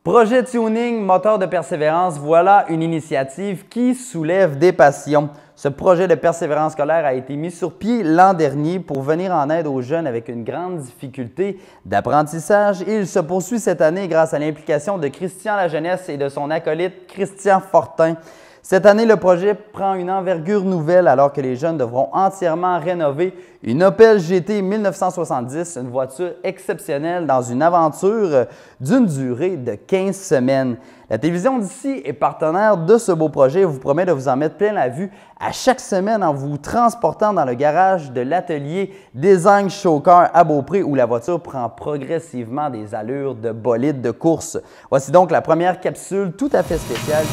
Projet tuning, moteur de persévérance, voilà une initiative qui soulève des passions. Ce projet de persévérance scolaire a été mis sur pied l'an dernier pour venir en aide aux jeunes avec une grande difficulté d'apprentissage et il se poursuit cette année grâce à l'implication de Christian Lajeunesse et de son acolyte Christian Fortin. Cette année, le projet prend une envergure nouvelle alors que les jeunes devront entièrement rénover une Opel GT 1970, une voiture exceptionnelle dans une aventure d'une durée de 15 semaines. La télévision d'ici est partenaire de ce beau projet et vous promet de vous en mettre plein la vue à chaque semaine en vous transportant dans le garage de l'atelier Design Showcar à Beaupré où la voiture prend progressivement des allures de bolide de course. Voici donc la première capsule tout à fait spéciale.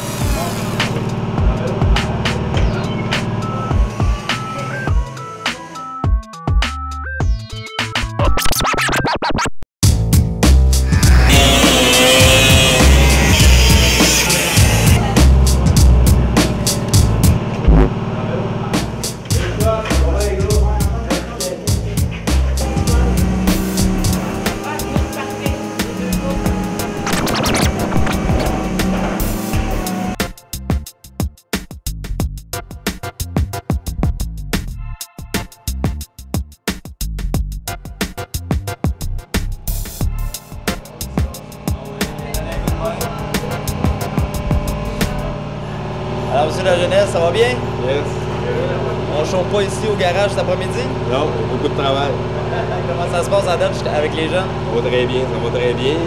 Alors, monsieur Lajeunesse, ça va bien? Yes. On ne chauffe pas ici au garage cet après-midi? Non, beaucoup de travail. Comment ça se passe en date avec les jeunes? Ça va très bien, ça va très bien.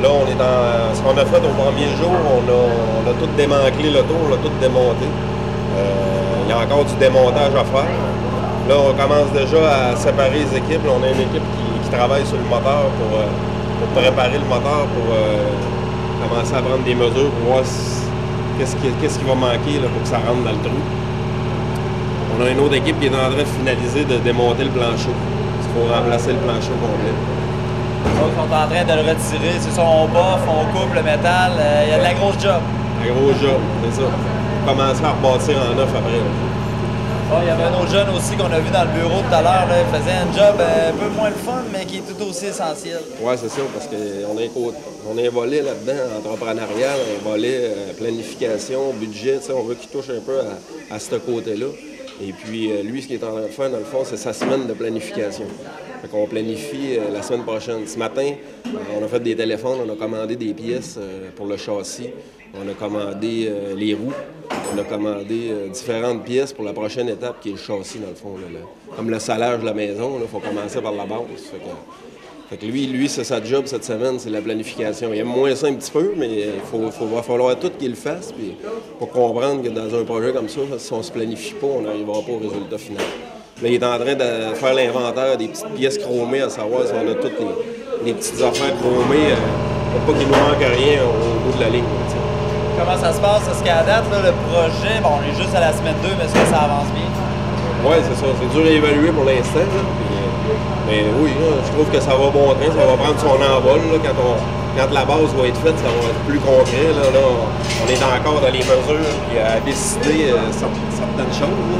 Là, on est dans ce qu'on a fait au premier jour, on a tout démantelé l'auto, on l'a tout démonté. Il y a encore du démontage à faire. Là, on commence déjà à séparer les équipes. Là, on a une équipe qui travaille sur le moteur pour préparer le moteur, pour commencer à prendre des mesures pour voir qu'est-ce qui va manquer là, pour que ça rentre dans le trou. On a une autre équipe qui est en train de finaliser de démonter le plancher. Il faut remplacer le plancher au complet. Ils sont en train de le retirer. C'est ça, on boffe, on coupe le métal. Il y a de la grosse job. Un gros job, c'est ça. Commencer à rebâtir en neuf après. Il y avait un autre jeune aussi qu'on a vu dans le bureau tout à l'heure. Il faisait un job un peu moins le fun, mais qui est tout aussi essentiel. Oui, c'est ça, parce qu'on a un volet là-dedans, entrepreneurial, un volet planification, budget. On veut qu'il touche un peu à ce côté-là. Et puis, lui, ce qu'il est en train de faire, dans le fond, c'est sa semaine de planification. Fait qu'on planifie la semaine prochaine. Ce matin, on a fait des téléphones, on a commandé des pièces pour le châssis, on a commandé les roues, on a commandé différentes pièces pour la prochaine étape qui est le châssis, dans le fond. Là, comme le salage de la maison, il faut commencer par la base. Fait que lui, c'est sa job cette semaine, c'est la planification. Il aime moins ça un petit peu, mais va falloir tout qu'il le fasse puis pour comprendre que dans un projet comme ça, si on ne se planifie pas, on n'arrivera pas au résultat final. Là, il est en train de faire l'inventaire des petites pièces chromées, à savoir si on a toutes les petites affaires chromées, pour pas qu'il nous manque rien au bout de la ligne. Là, comment ça se passe? Est-ce qu'à date, là, le projet, bon, on est juste à la semaine 2, mais est-ce que ça avance bien? Oui, c'est ça. C'est dur à évaluer pour l'instant. Mais oui, là, je trouve que ça va bon train, ça va prendre son envol. Là, quand la base va être faite, ça va être plus concret. Là, on est encore dans les mesures et à décider certaines choses. Là.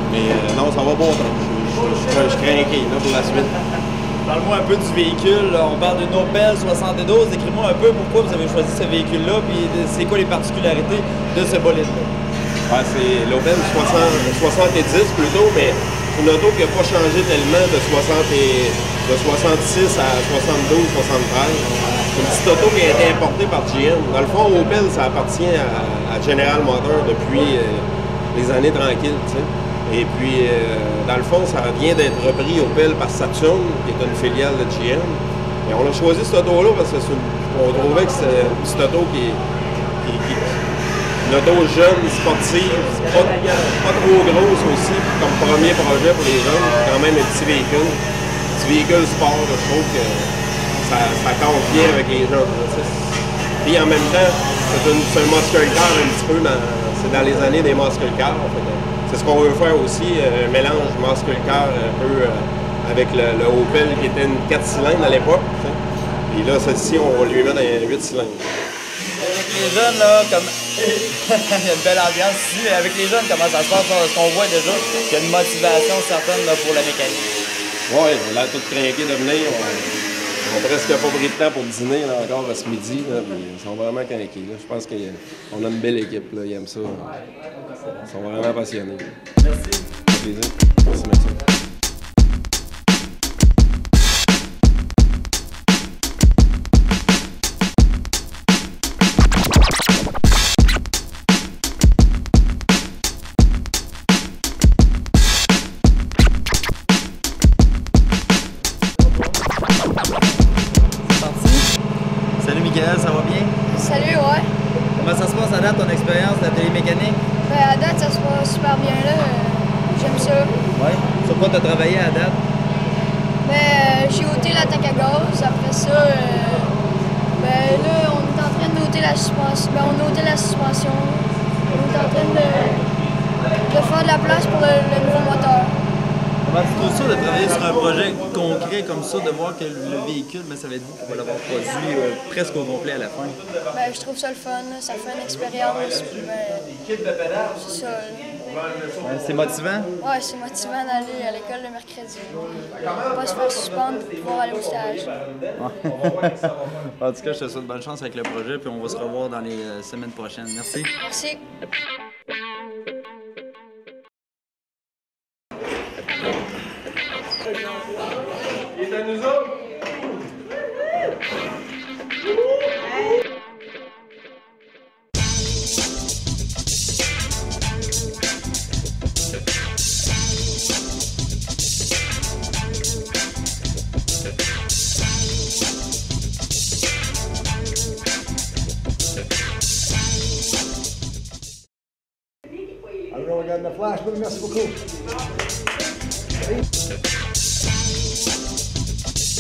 Mais non, ça va bon train. Je suis craqué pour la suite. Parle-moi un peu du véhicule. On parle d'une Opel 72. Décris-moi un peu pourquoi vous avez choisi ce véhicule-là puis c'est quoi les particularités de ce bolide-là. Ouais, c'est l'Opel 70 plutôt, mais c'est une auto qui n'a pas changé tellement de 66 à 72, 73. C'est une petite auto qui a été importée par GM. Dans le fond, Opel, ça appartient à General Motors depuis les années tranquilles. T'sais. Et puis, dans le fond, ça vient d'être repris Opel par Saturn, qui est une filiale de GM. Et on a choisi cette auto-là parce qu'on trouvait que c'est une petite auto qui une auto jeune, sportive, pas trop grosse aussi, comme premier projet pour les jeunes, quand même un petit véhicule sport, je trouve que ça compte bien avec les jeunes. Puis en même temps, c'est un muscle car un petit peu, c'est dans les années des muscle cars. C'est ce qu'on veut faire aussi, un mélange muscle car un peu avec le Opel qui était une 4 cylindres à l'époque. Et là, celle-ci, on va lui mettre un 8 cylindres. Avec les jeunes, là, comme. Il y a une belle ambiance ici, mais avec les jeunes, comment ça se passe? Est-ce qu'on voit déjà qu'il y a une motivation certaine là, pour la mécanique? Oui, on a tout craqué de venir. Ils ont presque pas pris de temps pour dîner là, encore à ce midi. Là, puis ils sont vraiment craqués. Là. Je pense qu'on a une belle équipe. Là. Ils aiment ça. Ils sont vraiment passionnés. Merci. Ça fait plaisir. Merci, Maxime. Salut Michael, ça va bien? Salut, ouais. Comment ça se passe à date ton expérience d'atelier mécanique? Ben, à date, ça se passe super bien là. J'aime ça. Oui. Sur quoi tu as travaillé à date? Ben, j'ai ôté la tank à gaz. Après ça, ben là, on est en train d'ôter la suspension. Ben, on a ôté la suspension. On est en train de faire de la place pour le nouveau moteur. Comment tu trouves ça de travailler sur un projet concret comme ça, de voir que le véhicule, mais ça va être vous qui va l'avoir produit presque au complet à la fin? Ben, je trouve ça le fun. Là. Ça fait une expérience. Puis, ben, c'est ça. Là. Ouais, c'est motivant? Ouais, c'est motivant d'aller à l'école le mercredi. Pas se faire suspendre pour pouvoir aller au stage. En tout cas, je te souhaite bonne chance avec le projet, puis on va se revoir dans les semaines prochaines. Merci. Merci. Il est à nous autres? I really got enough flash, but merci beaucoup.